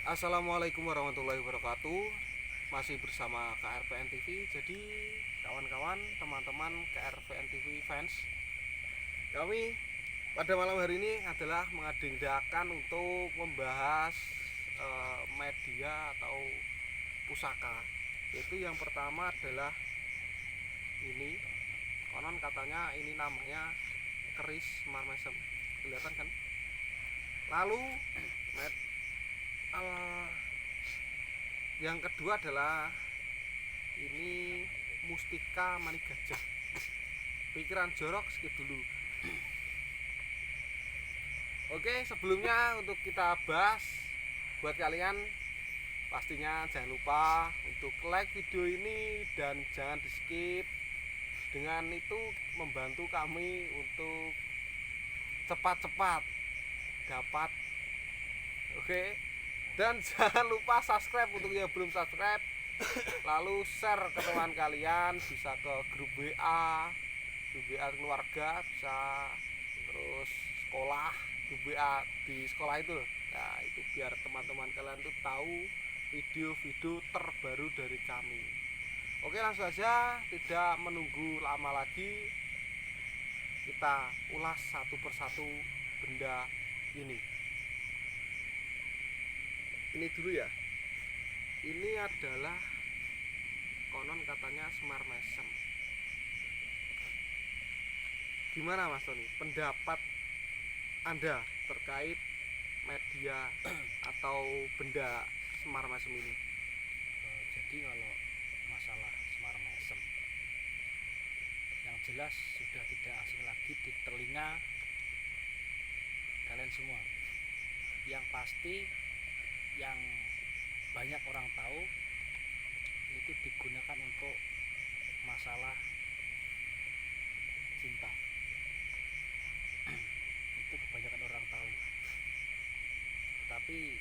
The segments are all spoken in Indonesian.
Assalamualaikum warahmatullahi wabarakatuh. Masih bersama KRPN TV. Jadi kawan-kawan, teman-teman KRPN TV fans, kami pada malam hari ini adalah mengagendakan untuk membahas media atau pusaka. Yaitu yang pertama adalah ini, konon katanya ini namanya keris Semar Mesem. Kelihatan kan? Lalu yang kedua adalah ini Mustika Mani Gajah. Pikiran jorok skip dulu. Oke, sebelumnya untuk kita bahas, buat kalian pastinya jangan lupa untuk like video ini dan jangan di skip. Dengan itu membantu kami untuk cepat-cepat dapat. Oke. Dan jangan lupa subscribe untuk yang belum subscribe. Lalu share ke teman kalian, bisa ke grup WA keluarga, bisa terus sekolah, grup WA di sekolah itu. Nah, itu biar teman-teman kalian tuh tahu video-video terbaru dari kami. Oke, langsung saja, tidak menunggu lama lagi, kita ulas satu persatu benda ini. Ini dulu ya. Ini adalah konon katanya Semar Mesem. Gimana Mas Tony? Pendapat Anda terkait media atau benda Semar Mesem ini? Jadi kalau masalah Semar Mesem, yang jelas sudah tidak asing lagi di telinga kalian semua. Yang pasti yang banyak orang tahu itu digunakan untuk masalah cinta. Itu kebanyakan orang tahu, tapi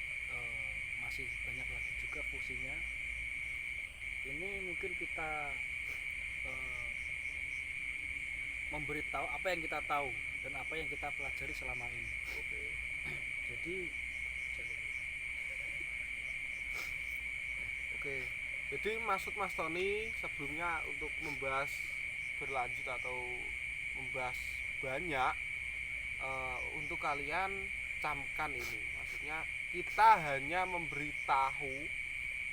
masih banyak lagi juga fungsinya. Ini mungkin kita memberitahu apa yang kita tahu dan apa yang kita pelajari selama ini. Oke. Jadi Oke. Jadi maksud Mas Tony sebelumnya untuk membahas berlanjut atau membahas banyak, untuk kalian camkan ini. Maksudnya kita hanya memberitahu,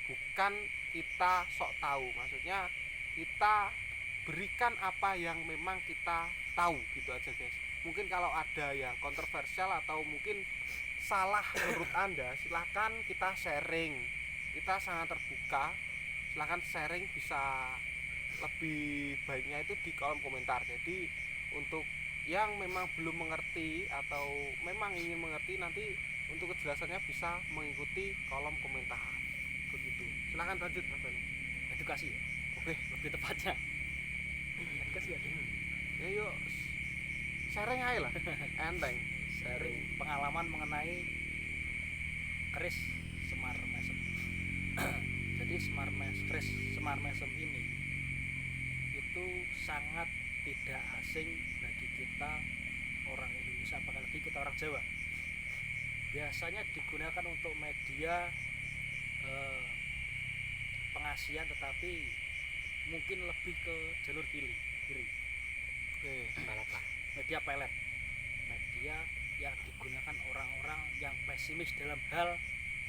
bukan kita sok tahu. Maksudnya kita berikan apa yang memang kita tahu, gitu aja guys. Mungkin kalau ada yang kontroversial atau mungkin salah menurut Anda, silahkan kita sharing. Kita sangat terbuka, silahkan sharing. Bisa lebih baiknya itu di kolom komentar. Jadi untuk yang memang belum mengerti atau memang ingin mengerti, nanti untuk kejelasannya bisa mengikuti kolom komentar. Begitu. Silahkan lanjut Mas Dani. edukasi ya, Oke. lebih tepatnya edukasi ya. Ya yuk sharing aja lah. Enteng. Sharing pengalaman mengenai keris Semar Mesem. Jadi keris Semar Mesem ini itu sangat tidak asing bagi kita orang Indonesia, apalagi kita orang Jawa. Biasanya digunakan untuk media pengasihan, tetapi mungkin lebih ke jalur kiri. Oke, Media pelet, media yang digunakan orang-orang yang pesimis dalam hal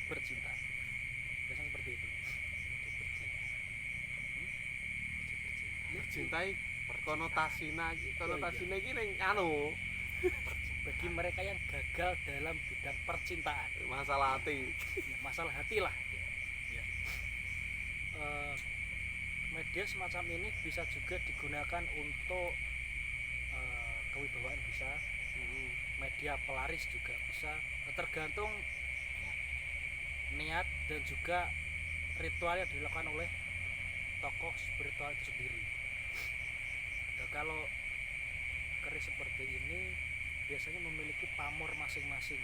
bercinta. Biasanya seperti itu. cintai konotasinya iki ning anu, Bagi mereka yang gagal dalam bidang percintaan, masalah hati. masalah hati lah ya. Media semacam ini bisa juga digunakan untuk kewibawaan, bisa media pelaris juga bisa, tergantung niat dan juga ritual yang dilakukan oleh tokoh spiritual itu sendiri. Nah, kalau keris seperti ini biasanya memiliki pamor masing-masing.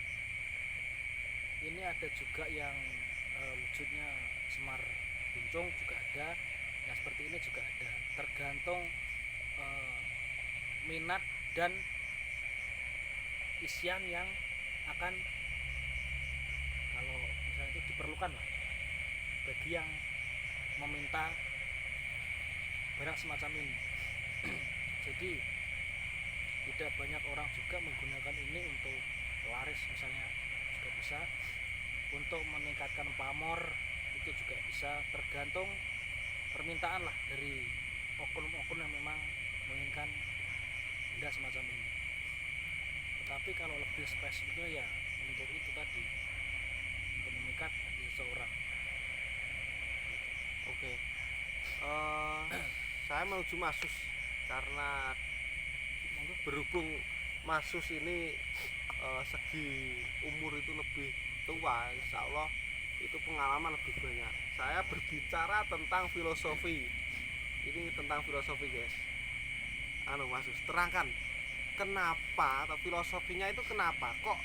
Ini ada juga yang wujudnya Semar Buncung juga ada, yang seperti ini juga ada, tergantung minat dan isian yang akan, kalau misalnya itu diperlukan masukan lah bagi yang meminta barang semacam ini. Jadi tidak banyak orang juga menggunakan ini untuk laris misalnya, juga bisa untuk meningkatkan pamor, itu juga bisa, tergantung permintaan lah dari oknum-oknum yang memang menginginkan benda semacam ini. Tetapi kalau lebih spesifiknya ya untuk itu tadi, untuk memikat hati seseorang. Oke. Saya menuju Masus karena Monggo. berhubung Masus ini segi umur itu lebih tua, insya Allah itu pengalaman lebih banyak. Saya berbicara tentang filosofi. Ini tentang filosofi, guys. Masus, terangkan kenapa, atau filosofinya itu kenapa kok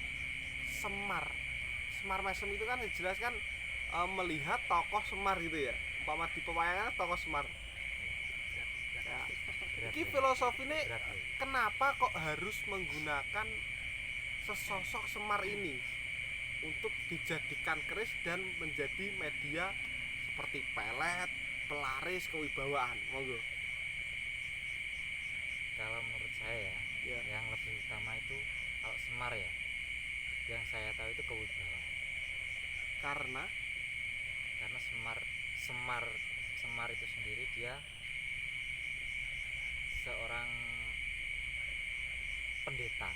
Semar Mesem itu kan dijelaskan melihat tokoh Semar gitu ya, umpama di pewayangan tokoh Semar ya. Ini filosofi ini kenapa kok harus menggunakan sesosok Semar ini untuk dijadikan keris dan menjadi media seperti pelet, pelaris kewibawaan? Monggo. Kalau menurut saya ya, yang lebih utama itu kalau Semar ya, yang saya tahu itu kewibawaan. Karena Semar itu sendiri dia seorang pendeta.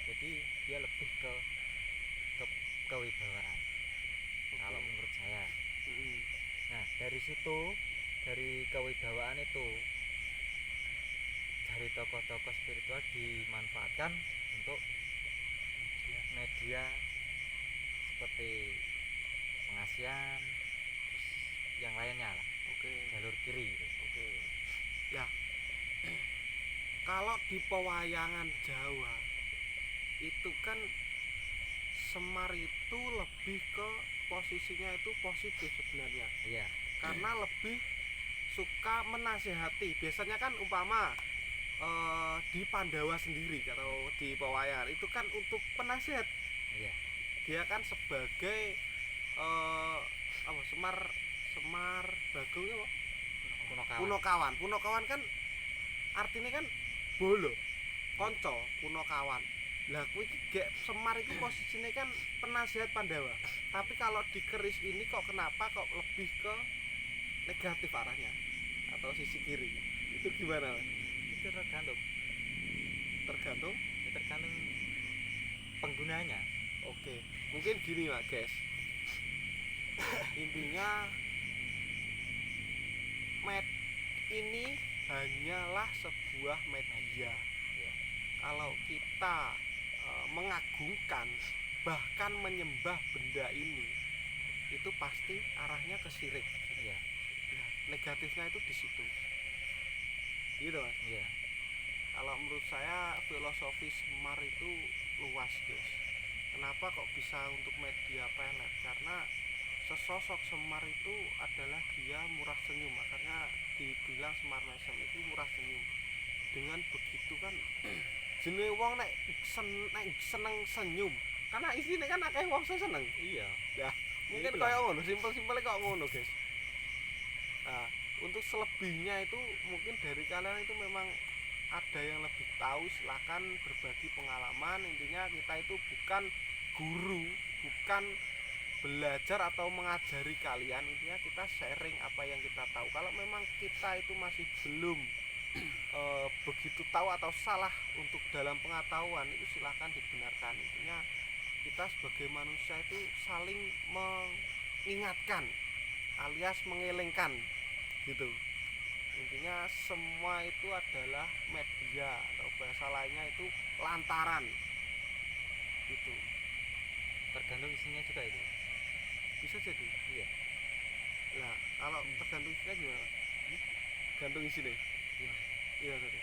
Jadi dia lebih ke kewibawaan. Kalau menurut saya. Nah, dari situ, dari kewibawaan itu, dari tokoh-tokoh spiritual dimanfaatkan untuk media seperti pengasihan, terus yang lainnya lah. Oke. Jalur kiri gitu. Oke. Ya. Kalau di pewayangan Jawa itu kan Semar itu lebih ke posisinya itu positif sebenarnya. Iya. Karena lebih suka menasihati. Biasanya kan umpama di Pandawa sendiri atau di pewayangan itu kan untuk penasihat. Iya. Dia kan sebagai Semar Bagong apa? Punokawan kan artinya kan bolo, konco, punokawan. Lah kuwi gek Semar itu posisinya kan penasihat Pandawa. Tapi kalau di keris ini kok kenapa kok lebih ke negatif arahnya atau sisi kiri? Itu gimana, Mas? Itu tergantung penggunanya. Oke, mungkin gini Mas, guys. Intinya ini hanyalah sebuah media. Ya. Kalau kita mengagungkan bahkan menyembah benda ini, itu pasti arahnya ke syirik. Iya. Nah, negatifnya itu di situ. Gitu, Mas. Iya. Kalau menurut saya filosofi Semar itu luas, guys. Kenapa kok bisa untuk media pelet? Karena sesosok Semar itu adalah dia murah senyum, makanya dibilang Semar Mesem itu murah senyum. Dengan begitu kan jenenge wong nek seneng senyum, karena isine kan akeh wong seneng. Iya. Ya, mungkin Itulah. kayak ngono, simpel-simpelnya kok ngono, guys. Nah, untuk selebihnya itu mungkin dari kalian itu memang ada yang lebih tahu, silakan berbagi pengalaman. Intinya kita itu bukan guru, bukan belajar atau mengajari kalian, intinya kita sharing apa yang kita tahu. Kalau memang kita itu masih belum begitu tahu atau salah untuk dalam pengetahuan, itu silahkan dibenarkan. Intinya kita sebagai manusia itu saling mengingatkan alias mengelengkan gitu. Intinya semua itu adalah media, atau bahasa lainnya itu lantaran gitu. Tergantung isinya juga itu. Bisa jadi. Iya. Nah, kalau tergantung isinya gimana? Gantung isinya. Iya. Iya, tadi.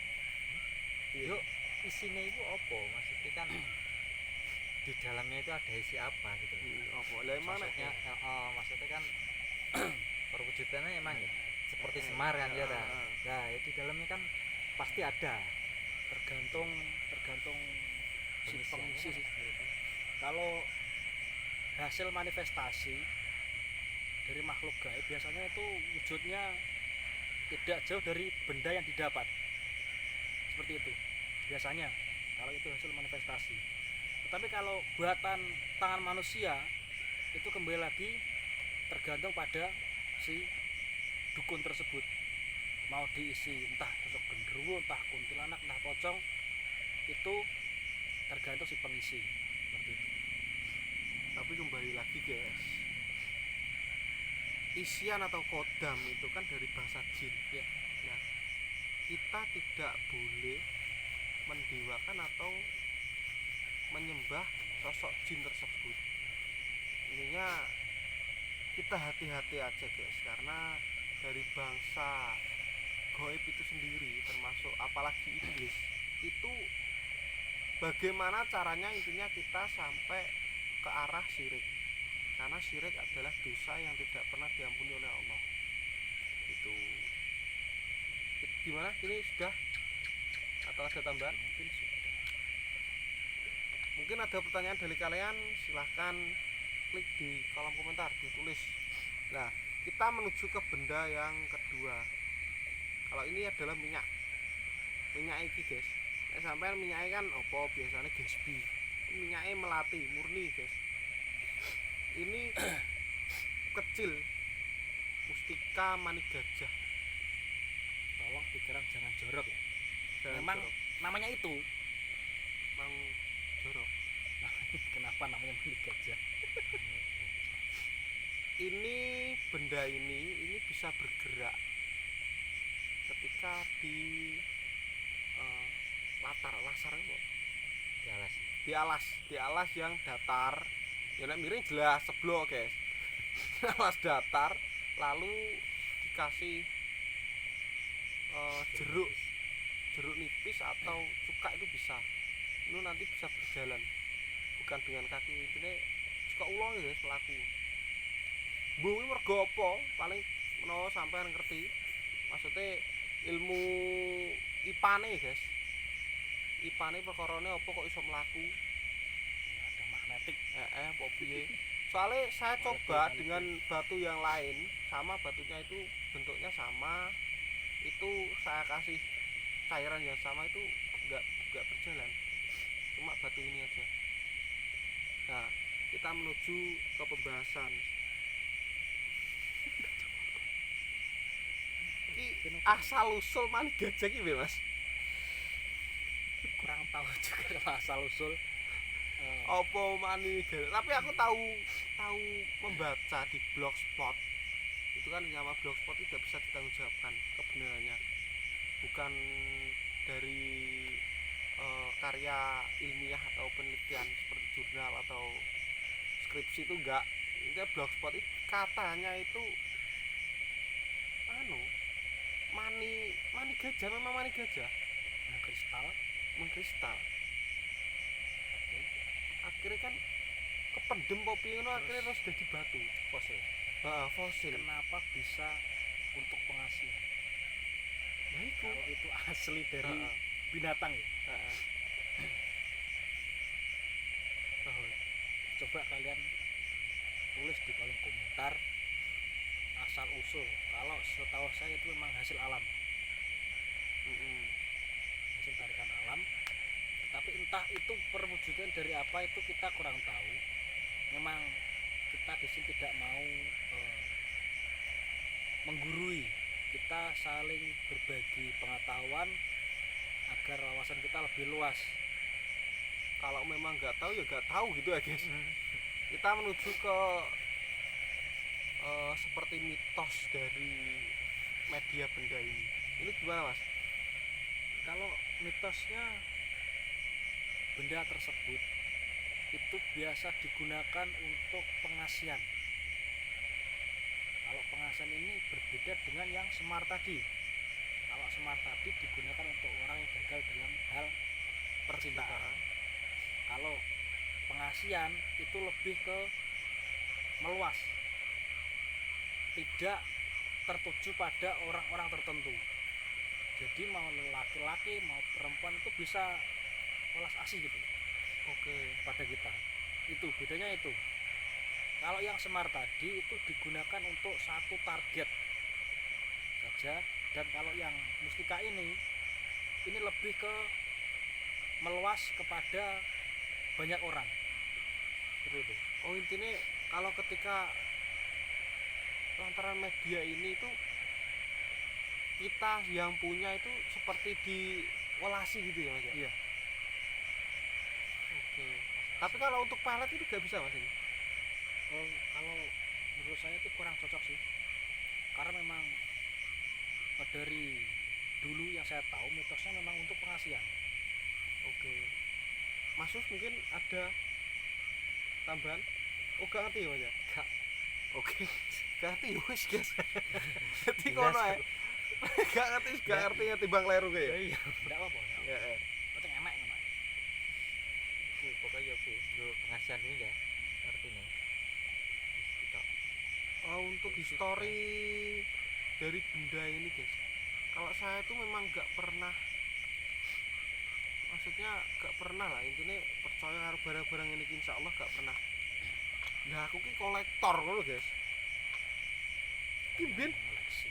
Iya. Yuk, isinya itu apa? Maksudnya kan di dalamnya itu ada isi apa gitu. Apa? Lah emang Maksudnya, maksudnya kan perwujudannya emang ya seperti Semar kan ya. Nah, ya di dalamnya kan pasti ada. tergantung si Pengisiannya pengisi kan sih. seperti itu. Kalau hasil manifestasi dari makhluk gaib biasanya itu wujudnya tidak jauh dari benda yang didapat, seperti itu biasanya kalau itu hasil manifestasi. Tetapi kalau buatan tangan manusia itu kembali lagi tergantung pada si dukun tersebut, mau diisi entah sosok genderuwo, entah kuntilanak, entah pocong, itu tergantung si pengisi, seperti itu. Tapi kembali lagi guys, isian atau kodam itu kan dari bahasa jin Ya. Nah, kita tidak boleh mendewakan atau menyembah sosok jin tersebut. Intinya kita hati-hati aja guys, karena dari bangsa goib itu sendiri, termasuk apalagi iblis, itu bagaimana caranya intinya kita sampai ke arah syirik, karena syirik adalah dosa yang tidak pernah diampuni oleh Allah. Itu gimana, ini sudah atau ada tambahan? Mungkin sudah. Mungkin ada pertanyaan dari kalian, silahkan klik di kolom komentar, ditulis. Nah, kita menuju ke benda yang kedua. Kalau ini adalah minyak iki guys. Sampai minyaknya kan opo biasanya gesbi, minyaknya melati murni guys. Ini kecil, mustika mani gajah. Tolong pikiran jangan jorok ya. Dan Memang namanya itu. mang jorok. Nah, kenapa namanya mani gajah? Ini benda ini bisa bergerak ketika di lasar di alas yang datar. Ya nek miring jelas seblok guys. Alas datar, lalu dikasih jeruk nipis atau cuka itu bisa. Itu nanti bisa berjalan, bukan dengan kaki. Ini suka ulo ya guys pelaku. Bungi mergo apa? Paling menawa sampean ngerti. Maksudnya ilmu ipane guys. Ipane perkarane apa kok iso mlaku? Ada magnetik. Apa piye? Soalnya saya coba dengan batu yang lain, sama batunya itu bentuknya sama, itu saya kasih cairan yang sama, itu enggak berjalan, cuma batu ini aja. Nah, kita menuju ke pembahasan. Ki asal usul mani gajah ki piye, Mas? Kurang tahu juga asal usul. Apa mani gajah? Tapi aku tahu membaca di blogspot. Itu kan nama blogspot tidak bisa ditanggungjawabkan kebenarannya. Bukan dari karya ilmiah atau penelitian seperti jurnal atau skripsi, itu enggak. Ini blogspot itu katanya itu mani gajah, memang mani gajah mengkristal. Oke. Akhirnya kan kependem popi ngono, akhirnya terus jadi batu Fosil. fosil. Kenapa bisa untuk pengasihan? Nah itu Kalau itu asli dari binatang ya. Coba kalian tulis di kolom komentar asal usul. Kalau setahu saya itu memang hasil alam, hasil tarikan alam. Tapi entah itu perwujudan dari apa itu kita kurang tahu. Memang kita di sini tidak mau menggurui, kita saling berbagi pengetahuan agar wawasan kita lebih luas. kalau memang nggak tahu ya nggak tahu gitu ya guys. Kita menuju ke seperti mitos dari media benda ini gimana Mas? Kalau mitosnya, benda tersebut itu biasa digunakan untuk pengasihan. Kalau pengasihan ini berbeda dengan yang semar tadi. Kalau semar tadi digunakan untuk orang yang gagal dalam hal percintaan. Kalau pengasihan itu lebih ke meluas, tidak tertuju pada orang-orang tertentu. Jadi mau laki-laki mau perempuan itu bisa welas asih gitu. Oke. Pada kita itu bedanya itu. Kalau yang semar tadi itu digunakan untuk satu target saja, dan kalau yang mustika ini lebih ke meluas kepada banyak orang. Seperti itu. Oh, intinya kalau ketika lantaran media ini itu kita yang punya itu seperti diolasi gitu ya Mas ya? Iya. Oke. Tapi kalau untuk pelet itu gak bisa Mas ini? Kalau menurut saya itu kurang cocok sih, karena memang dari dulu yang saya tahu mitosnya memang untuk pengasihan. Oke. Mas Sus mungkin ada tambahan? Oh gak ngerti ya Mas ya? Gak. Oke. Gak ngerti ya wis guys. Jadi Jelas kono ae. Gak ngerti ngerti bang leru kayak. iya Tidak apa-apa. Ya. Penting enak ngono. pokoknya aku gue pengasihan ini ya artinya kita Untuk histori dari benda ini guys, kalau saya tuh memang gak pernah, maksudnya gak pernah lah intinya percaya karo barang-barang ini insya Allah gak pernah. Nah aku ki kolektor loh guys, ki ben Koleksi.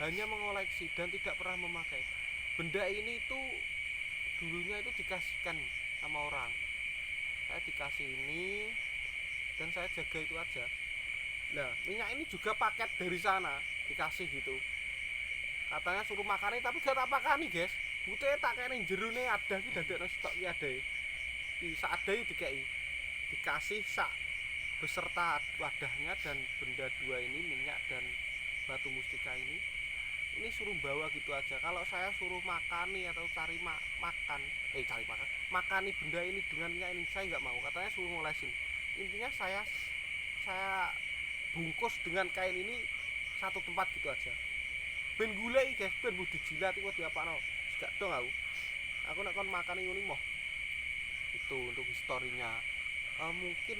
hanya mengoleksi dan tidak pernah memakai. Benda ini tuh dulunya itu dikasihkan sama orang, saya dikasih ini dan saya jaga itu aja. Nah minyak ini juga paket dari sana dikasih gitu, katanya suruh makani tapi gak tak makani guys, buktinya tak kene jerone ada ki dadekno stok ki ada iki sak ada iki dikasih sak beserta wadahnya dan benda dua ini minyak dan batu mustika ini suruh bawa gitu aja. Kalau saya suruh makani atau cari makan makani benda ini dengan minyak ini saya nggak mau, katanya suruh ngolesin. Intinya saya bungkus dengan kain ini satu tempat gitu aja, ben gulai guys, ben mau dijilat itu diapakno gak dong. Aku nek kon makan ini moh itu untuk historinya. Mungkin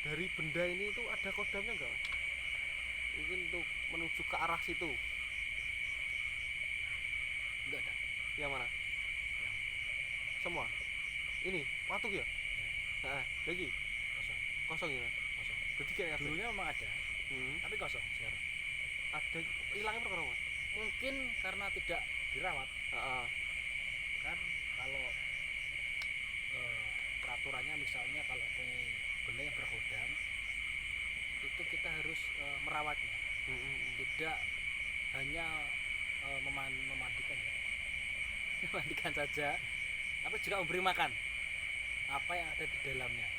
dari benda ini itu ada kodamnya enggak Mas? Mungkin untuk menuju ke arah situ. Enggak ada. Yang mana? Semua ini watuk ya? Heeh, lagi Kosong. kosong ya. Kosong. Berarti kayak apa? Dulunya memang ada, tapi kosong sekarang. Ada hilangnya perkara Mas? Mungkin karena tidak dirawat. Heeh. Kan kalau peraturannya misalnya kalau punya benda yang berkodam itu kita harus merawatnya, tidak hanya memandikan ya. Memandikan saja, tapi juga memberi makan apa yang ada di dalamnya,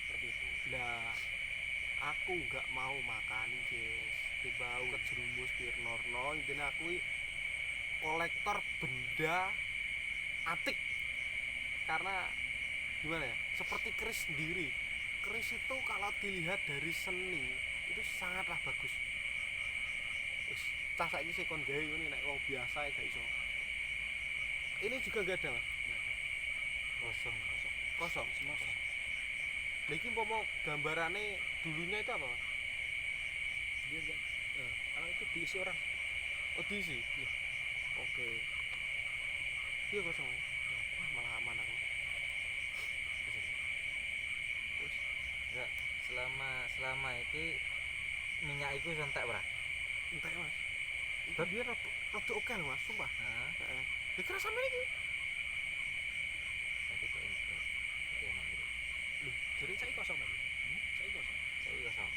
seperti itu. Lah aku nggak mau makan guys, tiba kejerumus pirnorno. Intinya aku kolektor benda antik, karena gimana ya, seperti keris sendiri. Keris itu kalau dilihat dari seni itu sangatlah bagus. Wis cah saiki sik kon gawe ngene nek wong biasa gak iso. Ini juga enggak ada Mas? kosong Kosong. Semua kosong. Lah iki umpama gambarane dulunya itu apa Mas? Dia enggak, kalau itu diisi orang. Oh diisi? Iya. Oke. Iya kosong ya? Wah malah aman aku. Terus enggak selama iki minyak iku entek ora entek Mas. Itu biar rada oke lho Mas, sumpah. heeh Heeh. Ya kira sampe iki. tapi kok itu oke enak gitu Loh, Jadi saya kosong tadi. Saya kosong. saya kosong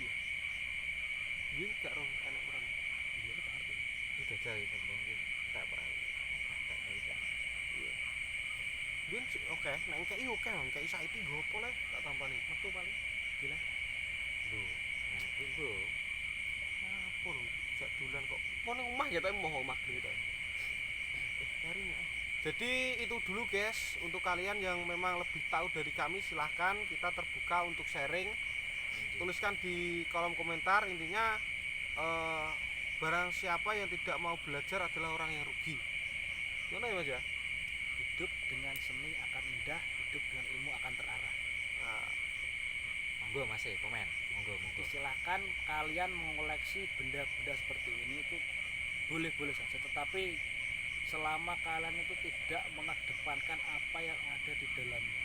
biyen gak ro enek orang. Iya, itu ngerti. itu jajal itu mungkin tak pernah tak tahu kan Iya. Biyen oke, nek kei oke, kei saiki go opo le tak tampani. Metu paling. Gila. lho enak iku Apa lho, jak dolan kok. Mau ning omah ya tapi mau omah gitu. Cari ya. Jadi itu dulu guys, untuk kalian yang memang lebih tahu dari kami silahkan, kita terbuka untuk sharing. Tuliskan di kolom komentar. Intinya barang siapa yang tidak mau belajar adalah orang yang rugi. Gimana ya Mas ya? Hidup dengan seni akan indah, hidup dengan ilmu akan terarah. Nah, monggo masih komen monggo Silahkan kalian mengoleksi benda-benda seperti ini itu boleh-boleh saja, tetapi selama kalian itu tidak mengedepankan apa yang ada di dalamnya,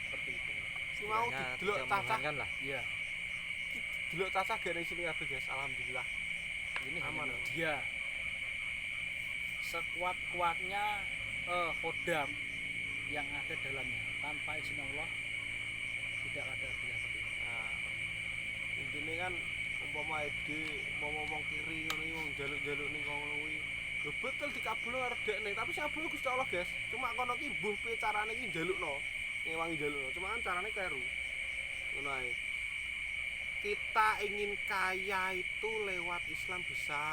seperti itu. si mau Istilahnya didelok tidak cacah, menghilangkan lah Iya, delok cacah gak ning sini kabeh guys, alhamdulillah. Ini Aman. hanya media. Sekuat-kuatnya kodam yang ada dalamnya, tanpa izin Allah tidak ada apa ini. Nah, intine kan umpama mau ngomong kiri ngono iki wong njaluk-njaluk ning kono kuwi. Lho betul dikabulno karo dekne, tapi sing kabul Gusti Allah, guys. Cuma kono ki mbuh piye carane iki njalukno, ngewangi njalukno. Cuma kan carane kleru. Ngono ae. Kita ingin kaya itu lewat Islam bisa.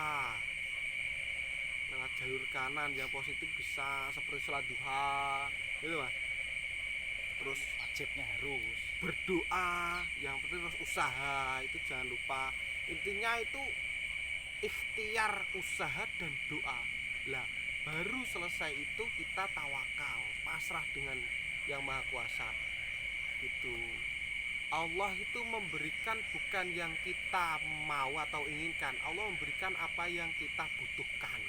Lewat jalur kanan yang positif bisa, seperti sholat duha, gitu Mas. Terus Wajibnya harus berdoa, yang penting terus usaha, itu jangan lupa. Intinya itu ikhtiar, usaha dan doa. Lah, baru selesai itu kita tawakal, pasrah dengan yang Maha Kuasa. Itu Allah itu memberikan bukan yang kita mau atau inginkan. Allah memberikan apa yang kita butuhkan.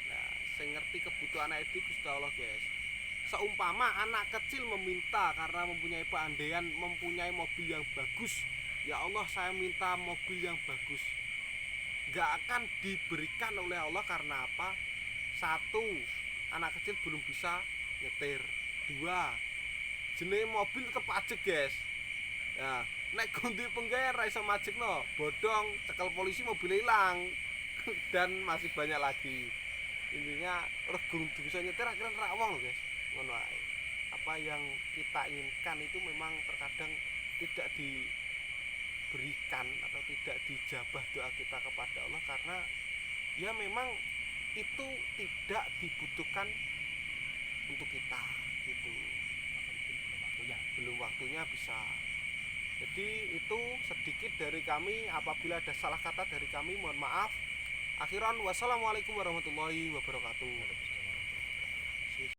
Nah, saya ngerti kebutuhan anak itu Gusti Allah, guys. Seumpama anak kecil meminta karena mempunyai keandaian, mempunyai mobil yang bagus. Ya Allah, saya minta mobil yang bagus. Gak akan diberikan oleh Allah karena apa? Satu, anak kecil belum bisa nyetir. Dua, jenis mobil tetep pajak, guys. Ya, nek gunti penggawe ra iso majekno, bodong, cekel polisi mobil hilang. Dan masih banyak lagi. Intinya regung bisa nyetir akhirnya ra wong lho, guys. Ngono ae. Apa yang kita inginkan itu memang terkadang tidak diberikan atau tidak dijabah doa kita kepada Allah karena ya memang itu tidak dibutuhkan untuk kita gitu. Belum waktunya bisa. Jadi itu sedikit dari kami, apabila ada salah kata dari kami mohon maaf. Akhiran wassalamualaikum warahmatullahi wabarakatuh.